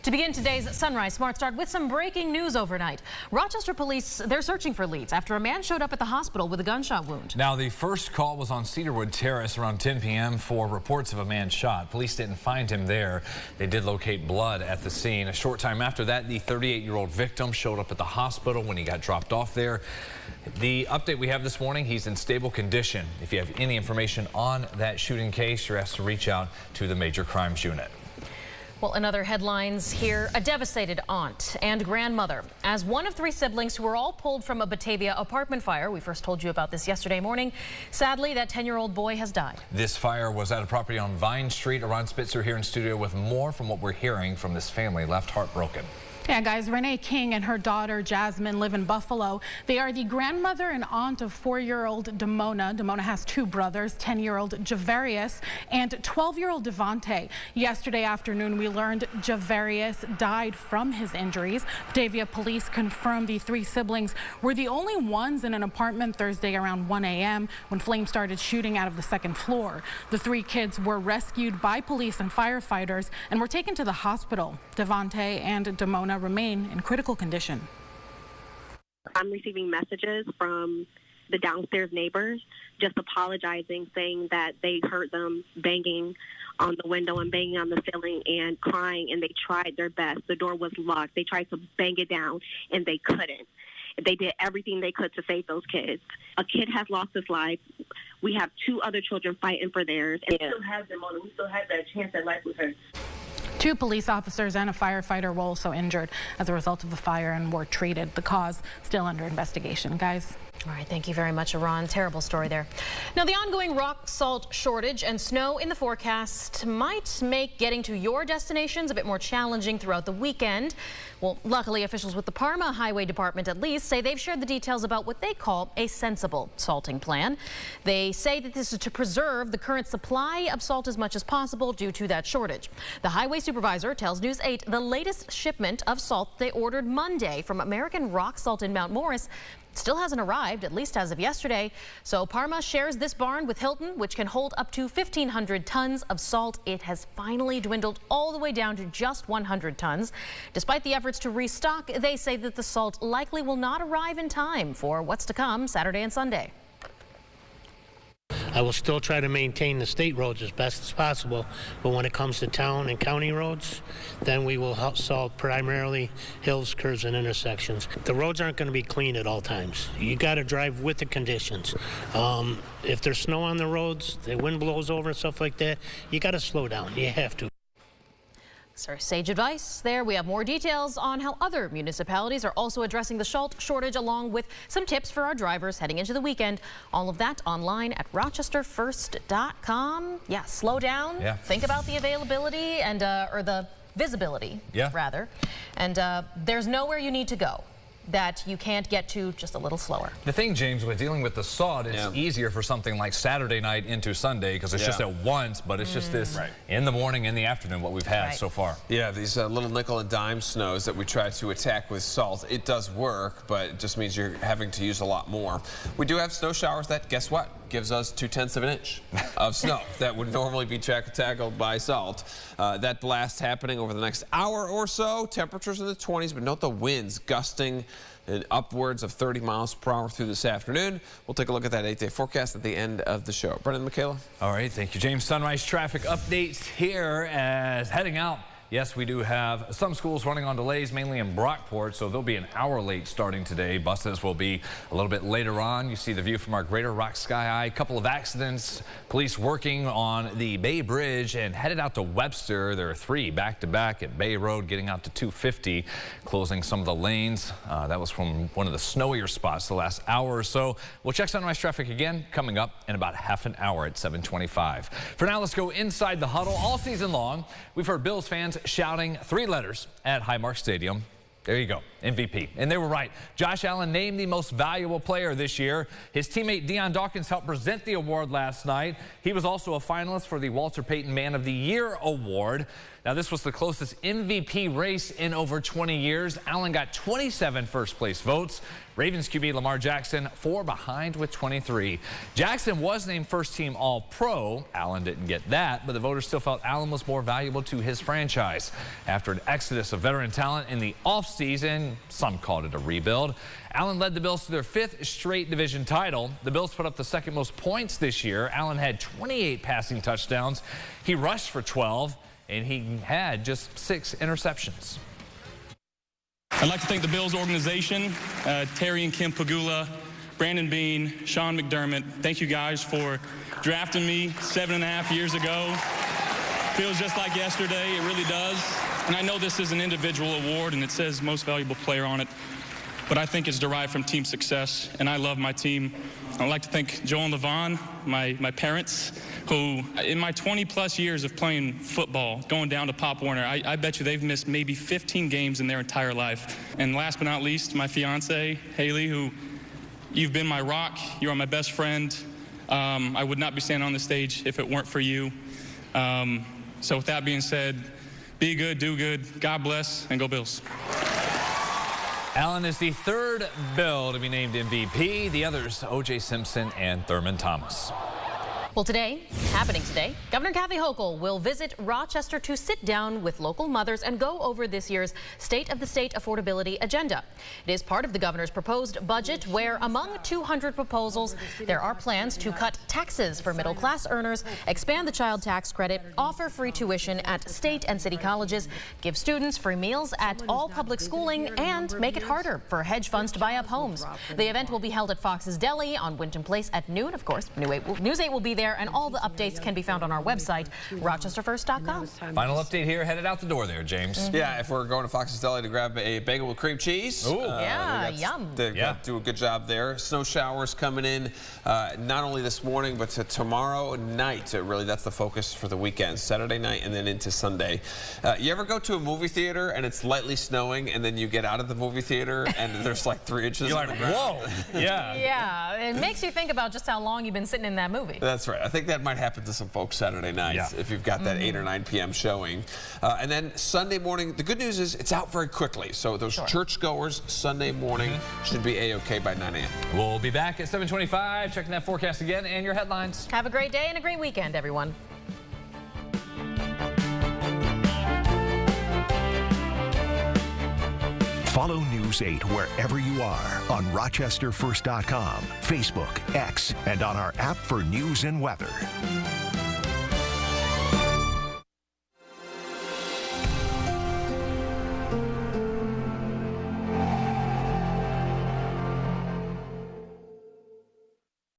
To begin today's Sunrise Smart Start with some breaking news overnight. Rochester police, they're searching for leads after a man showed up at the hospital with a gunshot wound. Now, the first call was on Cedarwood Terrace around 10 p.m. for reports of a man shot. Police didn't find him there. They did locate blood at the scene. A short time after that, the 38-year-old victim showed up at the hospital when he got dropped off there. The update we have this morning, he's in stable condition. If you have any information on that shooting case, you're asked to reach out to the Major Crimes Unit. Well, in other headlines here, a devastated aunt and grandmother as one of three siblings who were all pulled from a Batavia apartment fire. We first told you about this yesterday morning. Sadly, that 10-year-old boy has died. This fire was at a property on Vine Street. Ron Spitzer here in studio with more from what we're hearing from this family left heartbroken. Yeah, guys, Renee King and her daughter Jasmine live in Buffalo. They are the grandmother and aunt of 4-year-old Damona. Damona has two brothers, 10-year-old Javarius and 12-year-old Devontae. Yesterday afternoon, we learned Javarius died from his injuries. Batavia police confirmed the three siblings were the only ones in an apartment Thursday around 1 a.m. when flames started shooting out of the second floor. The three kids were rescued by police and firefighters and were taken to the hospital. Devontae and Damona remain in critical condition. I'm receiving messages from the downstairs neighbors just apologizing, saying that they heard them banging on the window and banging on the ceiling and crying, and they tried their best. The door was locked. They tried to bang it down, and they couldn't. They did everything they could to save those kids. A kid has lost his life. We have two other children fighting for theirs. And we still have them on. We still have that chance at life with her. Two police officers and a firefighter were also injured as a result of the fire and were treated. The cause still under investigation. Guys. All right, thank you very much, Ron. Terrible story there. Now, the ongoing rock salt shortage and snow in the forecast might make getting to your destinations a bit more challenging throughout the weekend. Well, luckily, officials with the Parma Highway Department at least say they've shared the details about what they call a sensible salting plan. They say that this is to preserve the current supply of salt as much as possible due to that shortage. The highway supervisor tells News 8 the latest shipment of salt they ordered Monday from American Rock Salt in Mount Morris still hasn't arrived, at least as of yesterday. So Parma shares this barn with Hilton, which can hold up to 1,500 tons of salt. It has finally dwindled all the way down to just 100 tons. Despite the efforts to restock, they say that the salt likely will not arrive in time for what's to come Saturday and Sunday. I will still try to maintain the state roads as best as possible, but when it comes to town and county roads, then we will salt primarily hills, curves, and intersections. The roads aren't going to be clean at all times. You got to drive with the conditions. If there's snow on the roads, the wind blows over and stuff like that, you got to slow down. You have to. Sir, sage advice there. We have more details on how other municipalities are also addressing the salt shortage, along with some tips for our drivers heading into the weekend. All of that online at rochesterfirst.com. Yeah, slow down. Yeah. Think about the availability and or the visibility, rather. And there's nowhere you need to go that you can't get to just a little slower. The thing, James, with dealing with the salt, it's easier for something like Saturday night into Sunday because it's just at once, but it's just this in the morning, in the afternoon, what we've had so far. Yeah, these little nickel and dime snows that we try to attack with salt, it does work, but it just means you're having to use a lot more. We do have snow showers that, guess what, gives us 2/10 of an inch of snow that would normally be tackled by salt. That blast happening over the next hour or so. Temperatures in the 20s, but note the winds gusting upwards of 30 miles per hour through this afternoon. We'll take a look at that 8-day forecast at the end of the show. Brendan, Michaela. All right, thank you, James. Sunrise traffic updates here as heading out. Yes, we do have some schools running on delays, mainly in Brockport, so they'll be an hour late starting today. Buses will be a little bit later on. You see the view from our Greater Rock Sky Eye. A couple of accidents. Police working on the Bay Bridge and headed out to Webster. There are 3 back-to-back at Bay Road, getting out to 250, closing some of the lanes. That was from one of the snowier spots the last hour or so. We'll check sunrise traffic again coming up in about half an hour at 7:25. For now, let's go inside the huddle. All season long, we've heard Bills fans shouting 3 letters at Highmark Stadium. There you go, MVP. And they were right. Josh Allen named the most valuable player this year. His teammate Dion Dawkins helped present the award last night. He was also a finalist for the Walter Payton Man of the Year award. Now, this was the closest MVP race in over 20 years. Allen got 27 first-place votes. Ravens QB Lamar Jackson 4 behind with 23. Jackson was named first-team All-Pro. Allen didn't get that, but the voters still felt Allen was more valuable to his franchise. After an exodus of veteran talent in the offseason, some called it a rebuild, Allen led the Bills to their 5th straight division title. The Bills put up the second most points this year. Allen had 28 passing touchdowns. He rushed for 12. And he had just 6 interceptions. I'd like to thank the Bills organization, Terry and Kim Pagula, Brandon Beane, Sean McDermott. Thank you guys for drafting me 7.5 years ago. Feels just like yesterday, it really does. And I know this is an individual award and it says most valuable player on it, but I think it's derived from team success, and I love my team. I'd like to thank Joel and Levon, my parents, who in my 20-plus years of playing football, going down to Pop Warner, I bet you they've missed maybe 15 games in their entire life. And last but not least, my fiance, Haley, who you've been my rock. You are my best friend. I would not be standing on the stage if it weren't for you. So with that being said, be good, do good, God bless, and go Bills. Allen is the 3rd Bill to be named MVP. The others, O.J. Simpson and Thurman Thomas. Well, today, happening today, Governor Kathy Hochul will visit Rochester to sit down with local mothers and go over this year's State of the State Affordability Agenda. It is part of the governor's proposed budget where, among 200 proposals, there are plans to cut taxes for middle-class earners, expand the child tax credit, offer free tuition at state and city colleges, give students free meals at all public schooling, and make it harder for hedge funds to buy up homes. The event will be held at Fox's Deli on Winton Place at noon. Of course, News 8 will be there, and all the updates can be found on our website, rochesterfirst.com. Final update here, headed out the door there, James. Yeah, if we're going to Fox's Deli to grab a bagel with cream cheese. Ooh. Yeah, yum. They do a good job there. Snow showers coming in not only this morning, but to tomorrow night. Really, that's the focus for the weekend, Saturday night and then into Sunday. You ever go to a movie theater and it's lightly snowing, and then you get out of the movie theater and there's like 3 inches You're on like, the ground? whoa. Yeah. Yeah, it makes you think about just how long you've been sitting in that movie. That's right. I think that might happen to some folks Saturday nights if you've got that 8 or 9 p.m. showing. And then Sunday morning, the good news is it's out very quickly. So those churchgoers Sunday morning should be A-OK by 9 a.m. We'll be back at 7:25, checking that forecast again and your headlines. Have a great day and a great weekend, everyone. Follow News 8 wherever you are on RochesterFirst.com, Facebook, X, and on our app for news and weather.